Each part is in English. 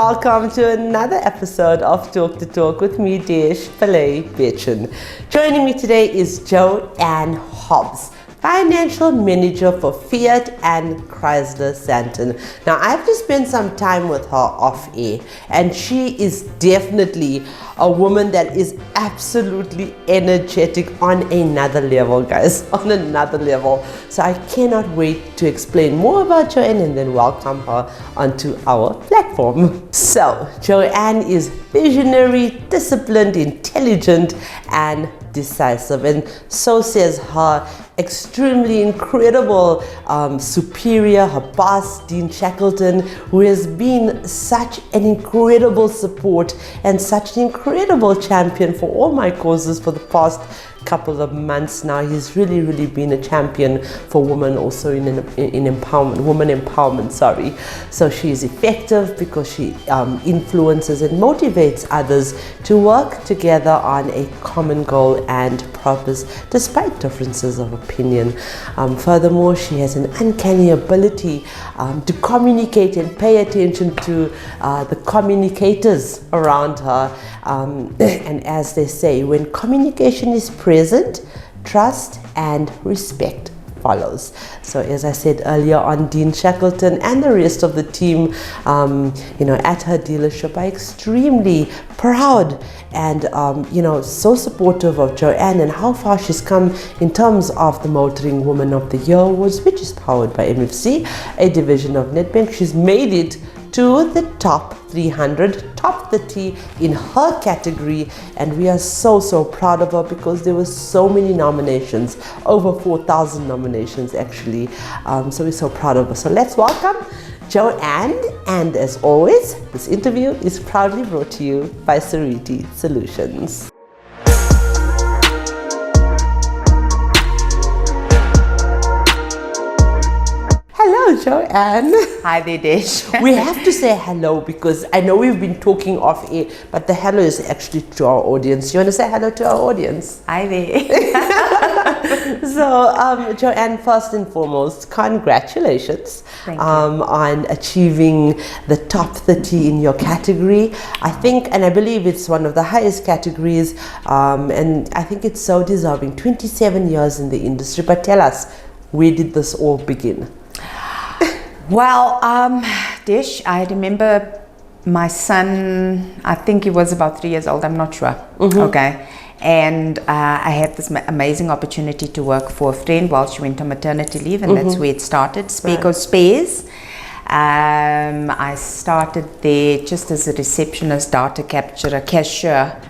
welcome to another episode of Talk the Torque with me, Desh Pillay Bechin. Joining me today is Jo-Anne Hobbs, Financial Manager for Fiat and Chrysler Sandton. Now, I've just spent some time with her off air, and she is definitely a woman that is absolutely energetic on another level, guys, on another level. So I cannot wait to explain more about Jo-Anne and then welcome her onto our platform. So, Jo-Anne is visionary, disciplined, intelligent, and decisive, and so says her extremely incredible superior, her boss, Dean Shackleton, who has been such an incredible support and such an incredible champion for all my causes for the past couple of months now. He's really been a champion for women, also in empowerment, women empowerment, sorry. So she is effective because she influences and motivates others to work together on a common goal and purpose despite differences of opinion. Furthermore, she has an uncanny ability to communicate and pay attention to the communicators around her. And as they say, when communication is present, trust and respect follows. So as I said earlier on, Dean Shackleton and the rest of the team, at her dealership are extremely proud and, so supportive of Jo-Anne and how far she's come in terms of the Motoring Woman of the Year Awards, which is powered by MFC, a division of Nedbank. She's made it to the top 300, top 30 in her category, and we are so proud of her because there were so many nominations, over 4,000 nominations actually. So we're so proud of her. So let's welcome Jo-Anne, and as always, this interview is proudly brought to you by Sariti Solutions. Hello, Jo-Anne. Hi there, Desh. We have to say hello because I know we've been talking off air, but the hello is actually to our audience. You want to say hello to our audience? Hi there. So, Jo-Anne, first and foremost, congratulations on achieving the top 30 in your category. I think, and I believe it's one of the highest categories, and I think it's so deserving. 27 years in the industry, but tell us, where did this all begin? Well, Desh, I remember my son, I think he was about 3 years old, I'm not sure. Okay. And I had this amazing opportunity to work for a friend while she went on maternity leave, and that's where it started, Speco Spares. I started there just as a receptionist, data capture, cashier.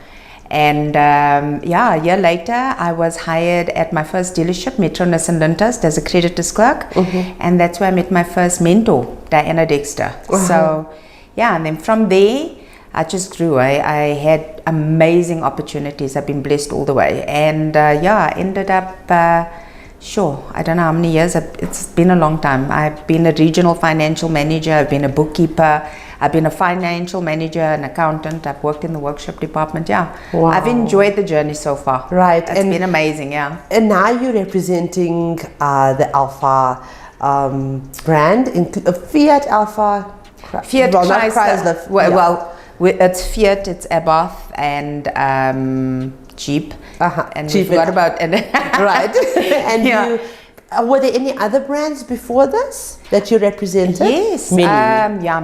And a year later, I was hired at my first dealership, Metronis and Lintas, as a creditors clerk. And that's where I met my first mentor, Diana Dexter. So, and then from there, I just grew. I had amazing opportunities. I've been blessed all the way. And I ended up, I don't know how many years. It's been a long time. I've been a regional financial manager. I've been a bookkeeper. I've been a financial manager, an accountant. I've worked in the workshop department. Wow. I've enjoyed the journey so far. Right. It's been amazing, And now you're representing the Alpha brand, Fiat Alpha. Fiat Chrysler. Well, it's Fiat, it's Abarth, and Jeep. And Jeep. we forgot about right. And were there any other brands before this that you represented? Yes. Many.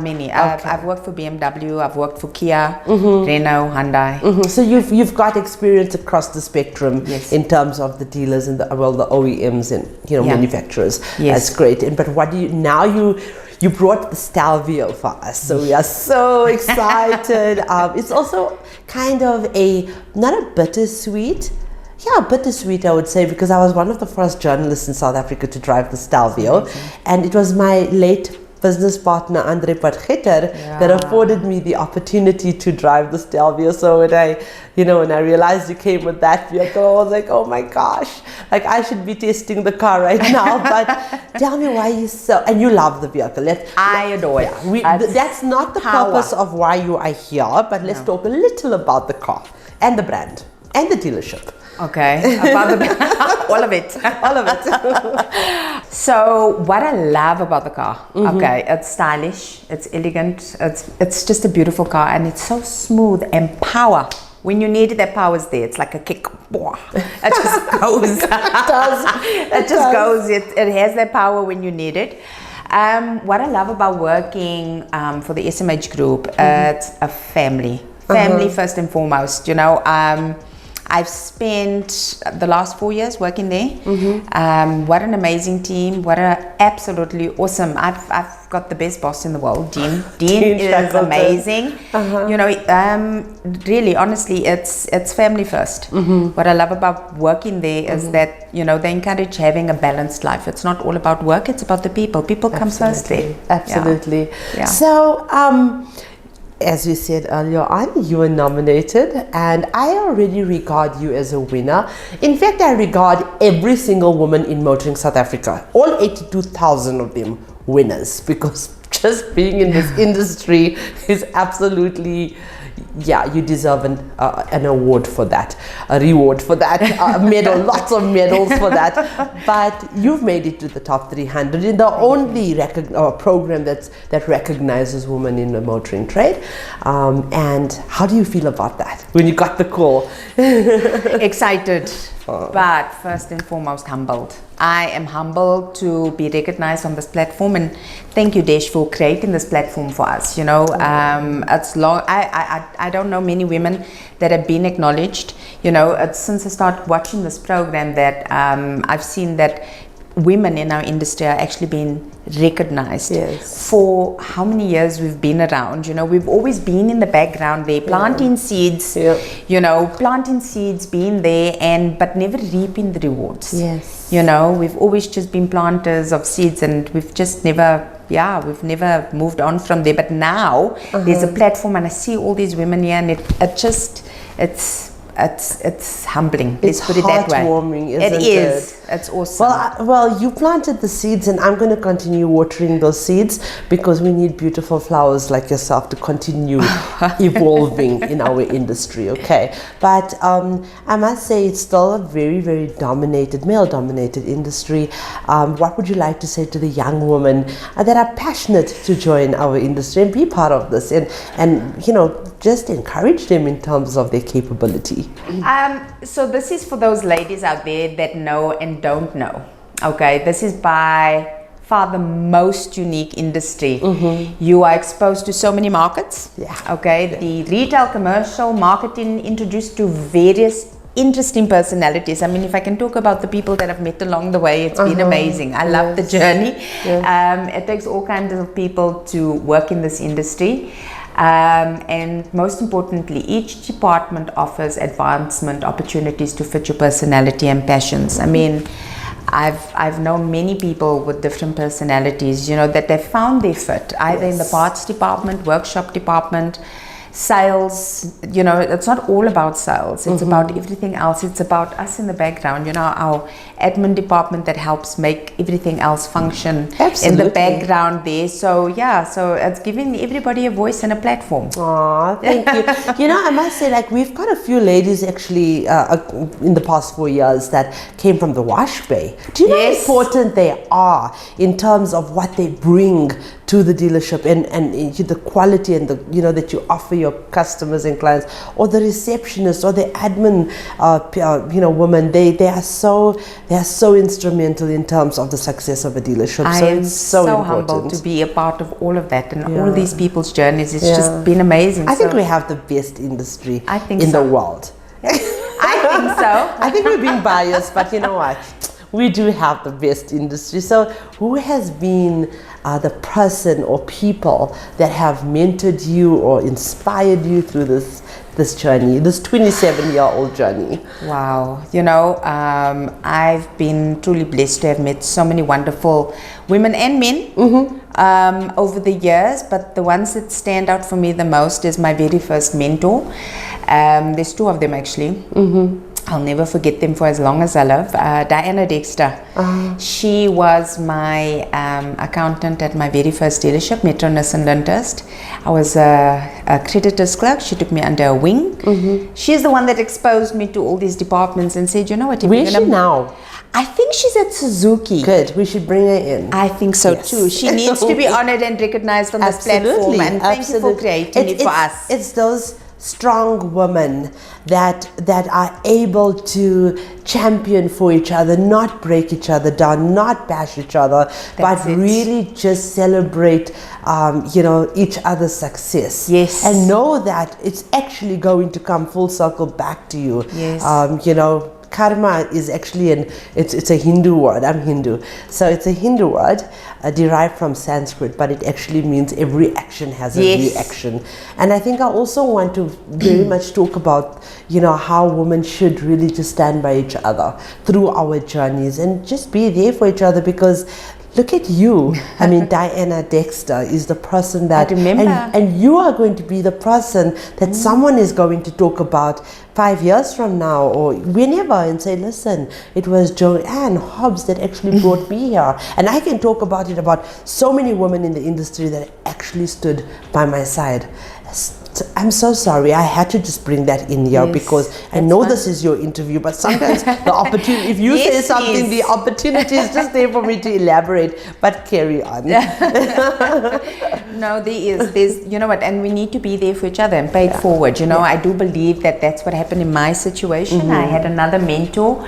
Many. Okay. I've worked for BMW, I've worked for Kia, Renault, Hyundai. So you've got experience across the spectrum in terms of the dealers and the OEMs and manufacturers. Yes. That's great. But what do you brought the Stelvio for us, so we are so excited. It's also kind of not a bittersweet. Bittersweet, I would say, because I was one of the first journalists in South Africa to drive the Stelvio, and it was my late business partner Andre Potgieter that afforded me the opportunity to drive the Stelvio. So when I realized you came with that vehicle, I was like, oh my gosh, like I should be testing the car right now. But tell me why and you love the vehicle. I adore it. That's not the purpose of why you are here, but let's talk a little about the car and the brand and the dealership. Okay, about all of it. All of it. So what I love about the car, okay, it's stylish, it's elegant, it's just a beautiful car, and it's so smooth, and power. When you need it, that power is there. It's like a kick. It just goes. It does. It just goes. It has that power when you need it. What I love about working for the SMH group, it's a family. Family first and foremost, you know. I've spent the last 4 years working there. What an amazing team. What a absolutely awesome. I've got the best boss in the world, Dean. Dean is amazing. You know, really, honestly, it's family first. What I love about working there is that, you know, they encourage having a balanced life. It's not all about work, it's about the people. People come first there. Absolutely. Yeah. So, as we said earlier on, you were nominated, and I already regard you as a winner. In fact, I regard every single woman in motoring South Africa, all 82,000 of them, winners, because just being in this industry is absolutely, yeah, you deserve an award for that, a reward for that, a medal, lots of medals for that. But you've made it to the top 300 in the only program that recognizes women in the motoring trade. And how do you feel about that when you got the call? Excited, but first and foremost humbled. I am humbled to be recognized on this platform, and thank you, Desh, for creating this platform for us. You know, it's long. I don't know many women that have been acknowledged. You know, it's since I started watching this program that I've seen that women in our industry are actually being recognized. Yes. For how many years we've been around. You know, we've always been in the background there, planting seeds. You know, planting seeds, being there, but never reaping the rewards. Yes. You know, we've always just been planters of seeds, and we've just never moved on from there. But now there's a platform, and I see all these women here, and it's humbling. Let's put it that way. Heartwarming, isn't it? It is. It's awesome. Well, you planted the seeds, and I'm going to continue watering those seeds, because we need beautiful flowers like yourself to continue evolving in our industry. Okay, but I must say it's still a very, very male-dominated industry. What would you like to say to the young women that are passionate to join our industry and be part of this, and you know, just encourage them in terms of their capability? So this is for those ladies out there that know and don't know. Okay, this is by far the most unique industry. You are exposed to so many markets. Okay, the retail, commercial, marketing, introduced to various interesting personalities. I mean, if I can talk about the people that I've met along the way, it's been amazing. I love the journey. It takes all kinds of people to work in this industry. And most importantly, each department offers advancement opportunities to fit your personality and passions. I mean, I've known many people with different personalities, you know, that they found their fit either in the parts department, workshop department, sales. You know, it's not all about sales, it's about everything else. It's about us in the background, you know, our admin department that helps make everything else function in the background there. So yeah, so it's giving everybody a voice and a platform. Aw, thank you. You know, I must say, like, we've got a few ladies actually in the past 4 years that came from the wash bay. Do you know how important they are in terms of what they bring to the dealership, and the quality and the, you know, that you offer your customers and clients, or the receptionist or the admin you know, women? They are so instrumental in terms of the success of a dealership. I am so humbled to be a part of all of that, and all these people's journeys. It's just been amazing. I think we have the best industry in the world. I think so. I think we're being biased, but you know what? We do have the best industry. So who has been the person or people that have mentored you or inspired you through this journey, this 27-year-old journey? Wow. You know, I've been truly blessed to have met so many wonderful women and men over the years, but the ones that stand out for me the most is my very first mentor. There's two of them actually. I'll never forget them for as long as I live. Diana Dexter. She was my accountant at my very first dealership, Metro Nissan Lyndhurst. I was a creditor's clerk. She took me under a wing. She's the one that exposed me to all these departments and said, you know what? Where is she now? I think she's at Suzuki. Good. We should bring her in. I think so too. She needs to be honored and recognized on this platform. And thank you for creating it for us. It's those strong women that are able to champion for each other, not break each other down, not bash each other, but really just celebrate each other's success. Yes. And know that it's actually going to come full circle back to you. Yes. Karma is actually it's a Hindu word. I'm Hindu, so it's a Hindu word derived from Sanskrit, but it actually means every action has a reaction. And I think I also want to very much talk about how women should really just stand by each other through our journeys and just be there for each other, because look at you. I mean, Diana Dexter is the person that, and you are going to be the person that someone is going to talk about 5 years from now or whenever and say, listen, it was Jo-Anne Hobbs that actually brought me here. And I can talk about it about so many women in the industry that actually stood by my side. I'm so sorry, I had to just bring that in here because I know this is your interview, but sometimes the opportunity, if you say something, the opportunity is just there for me to elaborate, but carry on. No, there's, you know what, and we need to be there for each other and pay it forward. I do believe that that's what happened in my situation. I had another mentor,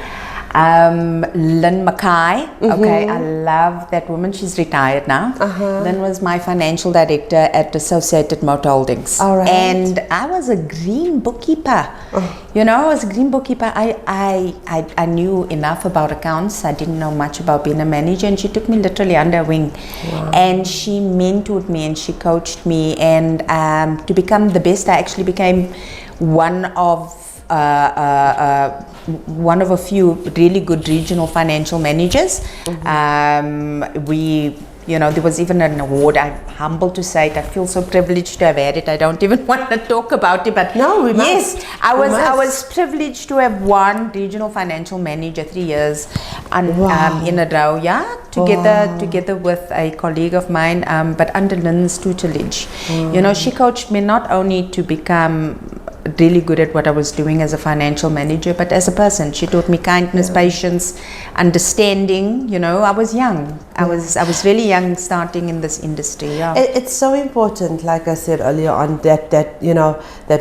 Lynn Mackay. Okay, I love that woman. She's retired now. Lynn was my financial director at Associated Motor Holdings. All right. And I was a green bookkeeper. I was a green bookkeeper. I knew enough about accounts. I didn't know much about being a manager, and she took me literally under her wing. And she mentored me and she coached me, and to become the best, I actually became one of a few really good regional financial managers. There was even an award. I'm humbled to say it. I feel so privileged to have had it. I don't even want to talk about it, but no, yes, I was privileged to have won regional financial manager 3 years in a row. Together with a colleague of mine, but under Lynn's tutelage. She coached me not only to become really good at what I was doing as a financial manager, but as a person. She taught me kindness, patience, understanding. I was young. I was really young starting in this industry. It's so important, like I said earlier on, that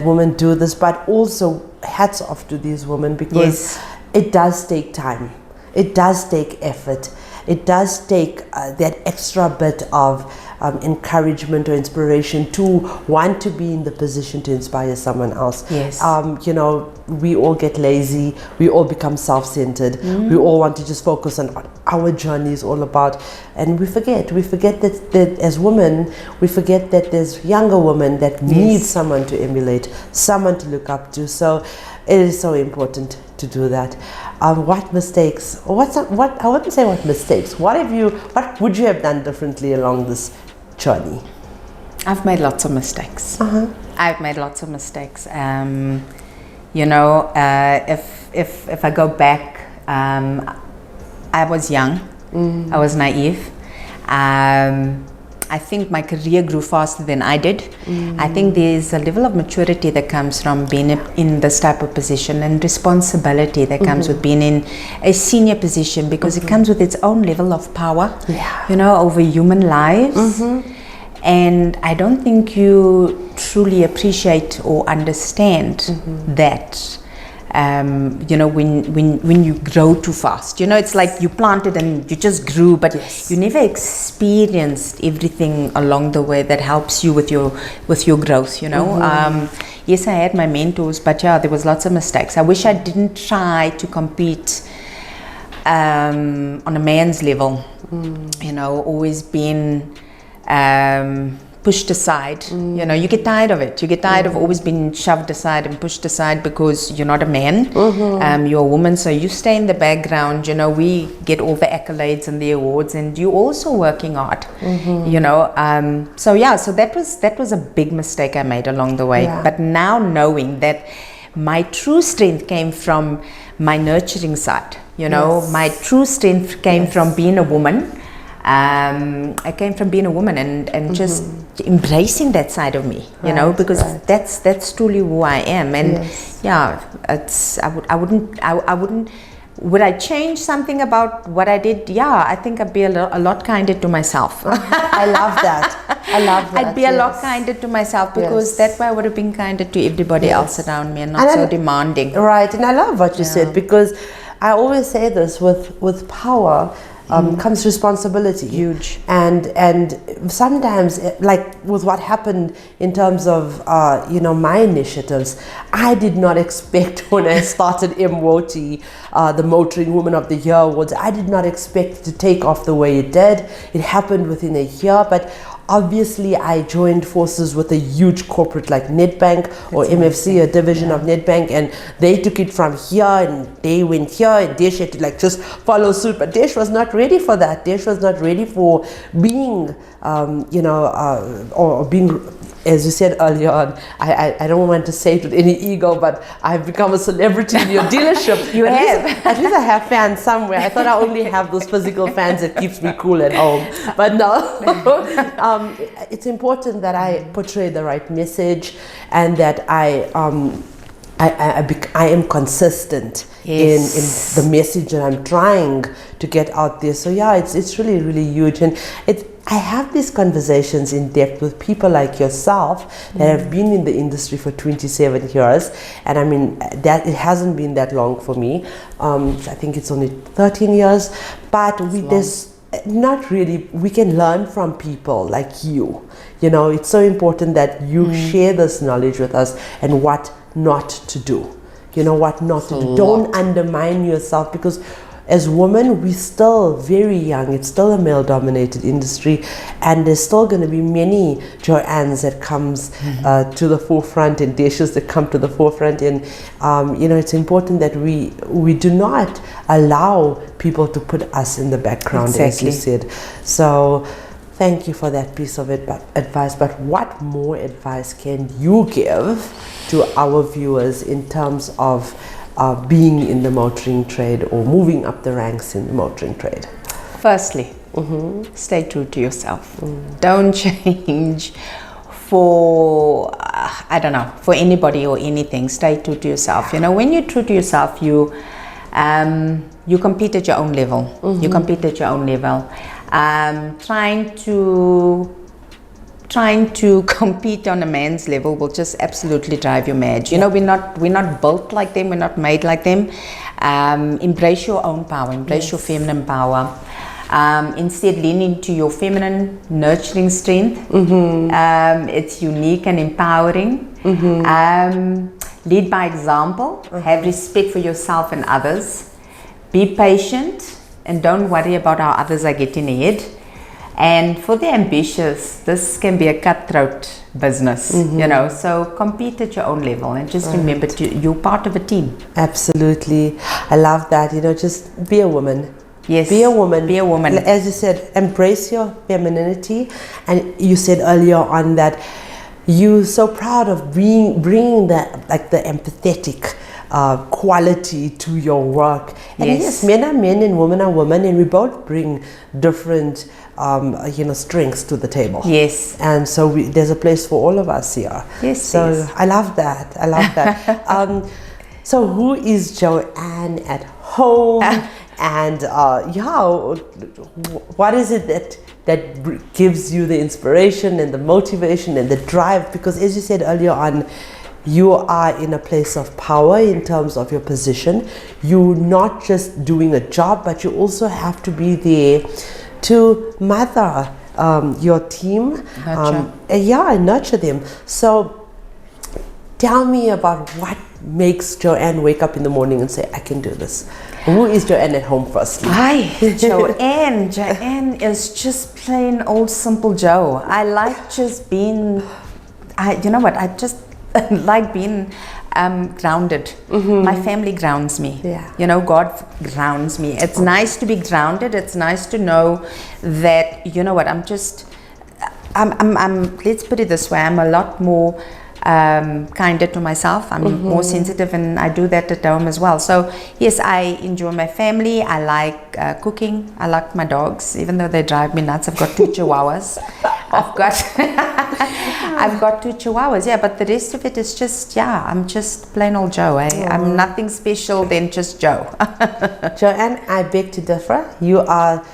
women do this, but also hats off to these women, because it does take time. It does take effort. It does take that extra bit of encouragement or inspiration to want to be in the position to inspire someone else. Yes. We all get lazy. We all become self-centered. We all want to just focus on what our journey is all about. And we forget that as women, we forget that there's younger women that need someone to emulate, someone to look up to. So it is so important to do that. What mistakes? I wouldn't say what mistakes. What would you have done differently along this journey? I've made lots of mistakes. I've made lots of mistakes. If I go back, I was young. I was naive. I think my career grew faster than I did. I think there's a level of maturity that comes from being in this type of position, and responsibility that comes with being in a senior position, because it comes with its own level of power, over human lives. And I don't think you truly appreciate or understand that. When you grow too fast, it's like you planted and you just grew, but you never experienced everything along the way that helps you with your growth. Yes, I had my mentors, but there was lots of mistakes. I wish I didn't try to compete on a man's level. Always been pushed aside. You get tired of it. You get tired of always being shoved aside and pushed aside because you're not a man. You're a woman, so you stay in the background. We get all the accolades and the awards, and you're also working hard. So that was a big mistake I made along the way. But now knowing that my true strength came from my nurturing side. You know, Yes. my true strength came Yes. from being a woman. I came from being a woman and just embracing that side of me, you know, Right, because right. that's truly who I am. And Yes. yeah, I wouldn't. Would I change something about what I did? Yeah, I think I'd be a lot kinder to myself. I love that. I love that. I'd be a lot yes. kinder to myself, because Yes. that way I would have been kinder to everybody Yes. else around me and not And so I- demanding. Right, and I love what you said, because I always say this, with power comes responsibility. Huge. And sometimes, like with what happened in terms of my initiatives, I did not expect when I started MWOT, the Motoring Woman of the Year Awards, I did not expect to take off the way it did. It happened within a year, but obviously I joined forces with a huge corporate like Nedbank or MFC, a division of Nedbank, and they took it from here and they went here, and Desh had to like just follow suit. But Desh was not ready for that. Desh was not ready for being, or being, as you said earlier on, I don't want to say it with any ego, but I've become a celebrity in your dealership. You At least I have fans somewhere. I thought I only have those physical fans that keeps me cool at home. But no, it's important that I portray the right message, and that I am consistent in the message that I'm trying to get out there. So yeah, it's really, really huge. And I have these conversations in depth with people like yourself that have been in the industry for 27 years. And I mean, that it hasn't been that long for me. I think it's only 13 years. But there's not really, we can learn from people like you. You know, it's so important that you share this knowledge with us and what not to do. You know, what not to do. Don't undermine yourself, because as women, we're still very young. It's still a male-dominated industry, and there's still going to be many Jo-Annes that comes to the forefront, and Deshes that come to the forefront. And it's important that we do not allow people to put us in the background, as you said. So thank you for that piece of advice. But what more advice can you give to our viewers in terms of being in the motoring trade or moving up the ranks in the motoring trade? Firstly, stay true to yourself. Don't change for for anybody or anything. Stay true to yourself. You know, when you're true to yourself, you compete at your own level. You compete at your own level. Trying to compete on a man's level will just absolutely drive you mad. You know, we're not built like them, we're not made like them. Embrace your own power, embrace your feminine power. Instead, lean into your feminine nurturing strength. It's unique and empowering. Lead by example. Have respect for yourself and others. Be patient, and don't worry about how others are getting ahead. And for the ambitious, this can be a cutthroat business, you know, so compete at your own level, and just remember you're part of a team. Absolutely. I love that. You know, just be a woman. Yes. Be a woman. Be a woman. As you said, embrace your femininity. And you said earlier on that you're so proud of bringing that, like the empathetic quality to your work. And yes, men are men and women are women, and we both bring different strengths to the table. Yes. And so there's a place for all of us here. Yes. So yes. I love that. I love that. So who is Jo-Anne at home? And what is it that gives you the inspiration and the motivation and the drive? Because as you said earlier on, you are in a place of power in terms of your position. You're not just doing a job, but you also have to be there to mother your team, and nurture them. So tell me about what makes Jo-Anne wake up in the morning and say, I can do this. Who is Jo-Anne at home firstly? Hi, Jo-Anne. Jo-Anne is just plain old simple Jo. I like just being, I just like being grounded. My family grounds me. Yeah. You know, God grounds me. It's nice to be grounded. It's nice to know that, you know what, I'm let's put it this way, I'm a lot more kinder to myself. I'm more sensitive, and I do that at home as well. So yes, I enjoy my family. I like cooking. I like my dogs, even though they drive me nuts. I've got 2 chihuahuas. I've got 2 chihuahuas, yeah, but the rest of it is just, I'm just plain old Jo, eh? I'm nothing special than just Jo. Jo-Anne, I beg to differ. You are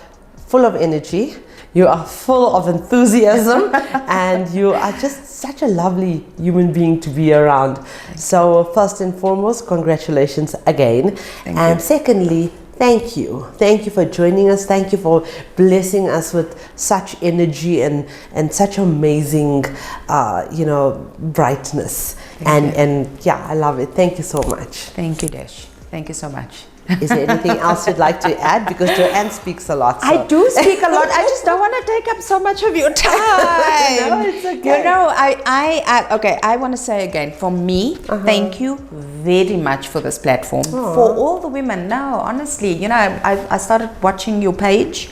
full of energy, you are full of enthusiasm, and you are just such a lovely human being to be around. So first and foremost, congratulations again. Thank you. Secondly, thank you. Thank you for joining us. Thank you for blessing us with such energy and such amazing, brightness. And I love it. Thank you so much. Thank you, Desh. Thank you so much. Is there anything else you'd like to add? Because Jo-Anne speaks a lot. So. I do speak a lot. I just don't want to take up so much of your time. No, it's okay. You know, I want to say again, for me, thank you very much for this platform. For all the women. No, honestly, you know, I started watching your page,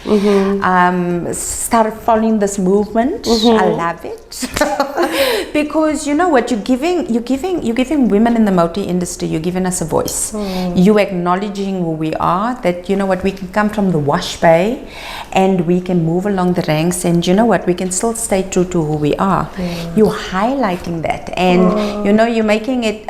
started following this movement. I love it. Because you know what, you're giving women in the motor industry, you're giving us a voice. You acknowledging who we are, that you know what, we can come from the wash bay and we can move along the ranks, and you know what, we can still stay true to who we are. You're highlighting that, and you know, you're making it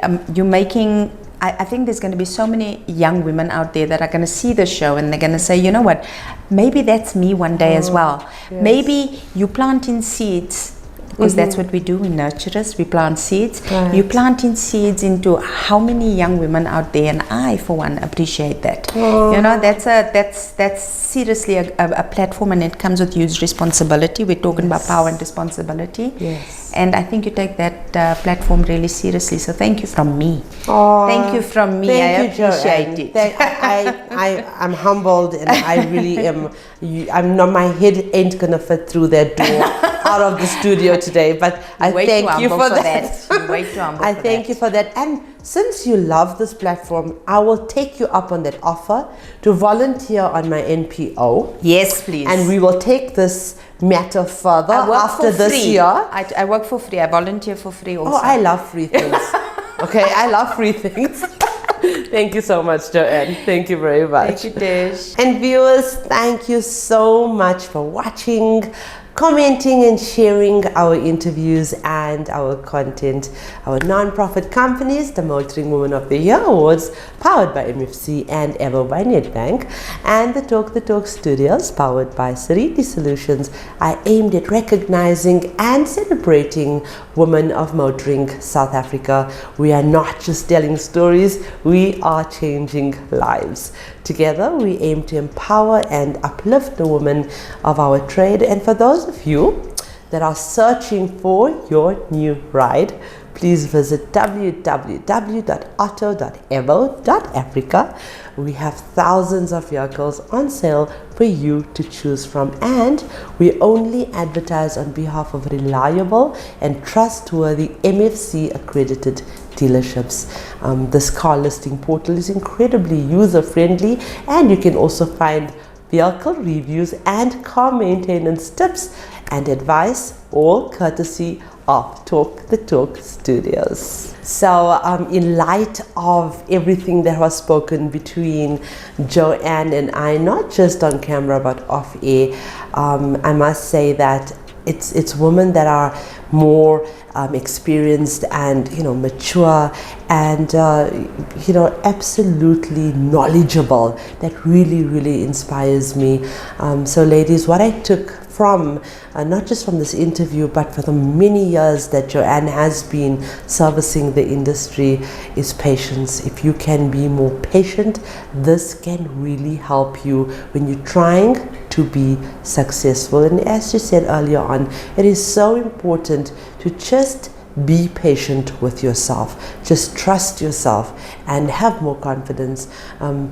I think there's going to be so many young women out there that are going to see the show and they're going to say, you know what, maybe that's me one day as well. Maybe you planting seeds, because that's what we do, we nurturers, we plant seeds. You planting seeds into how many young women out there, and I for one appreciate that. You know, that's seriously a platform, and it comes with huge responsibility. We're talking about power and responsibility. And I think you take that platform really seriously. So thank you from me. Thank you from me. I appreciate it. I'm humbled, and I really am. I'm not. My head ain't gonna fit through that door out of the studio today. But I thank you for that. I thank you for that. And since you love this platform, I will take you up on that offer to volunteer on my NPO. Yes, please. And we will take this matter further after this year. I work for free. I volunteer for free also. Oh, I love free things. Okay, I love free things. Thank you so much, Jo-Anne. Thank you very much. Thank you, Desh. And viewers, thank you so much for watching, commenting and sharing our interviews and our content. Our non-profit companies, the Motoring Woman of the Year Awards, powered by MFC and Evo by Nedbank, and the Talk the Torque Studios, powered by Sariti Solutions, are aimed at recognizing and celebrating women of motoring South Africa. We are not just telling stories, we are changing lives. Together, we aim to empower and uplift the women of our trade. And for those of you that are searching for your new ride, please visit www.auto.evo.africa. We have thousands of vehicles on sale for you to choose from, and we only advertise on behalf of reliable and trustworthy MFC accredited dealerships. This car listing portal is incredibly user friendly, and you can also find vehicle reviews and car maintenance tips and advice, all courtesy of Talk the Torque Studios. So in light of everything that was spoken between Jo-Anne and I, not just on camera but off air, I must say that it's women that are more experienced and mature and absolutely knowledgeable, that really inspires me. So ladies, what I took from not just from this interview but for the many years that Jo-Anne has been servicing the industry is patience. If you can be more patient, this can really help you when you're trying to be successful. And as you said earlier on, it is so important to just be patient with yourself. Just trust yourself and have more confidence.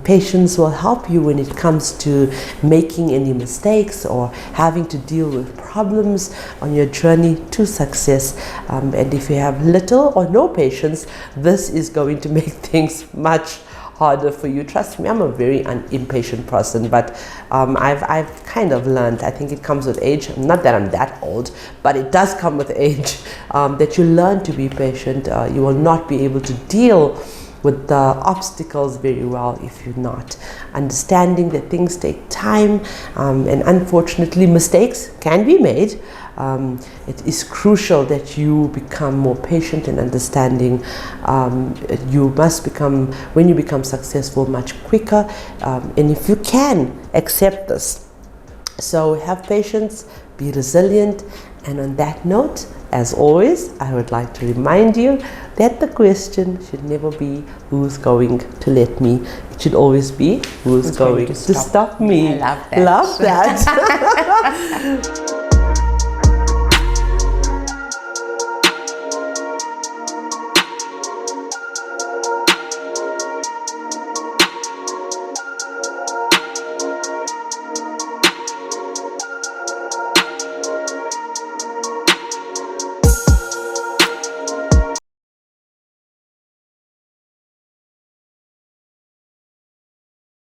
Patience will help you when it comes to making any mistakes or having to deal with problems on your journey to success. And if you have little or no patience, this is going to make things much harder for you. Trust me, I'm a very impatient person, but I've kind of learned, I think it comes with age, not that I'm that old, but it does come with age, that you learn to be patient. You will not be able to deal with the obstacles very well if you're not. Understanding that things take time, and unfortunately mistakes can be made. It is crucial that you become more patient and understanding. You must become, when you become successful, much quicker, and if you can, accept this. So have patience, be resilient, and on that note, as always, I would like to remind you that the question should never be who's going to let me. It should always be who's going to stop me. I love that. Love that.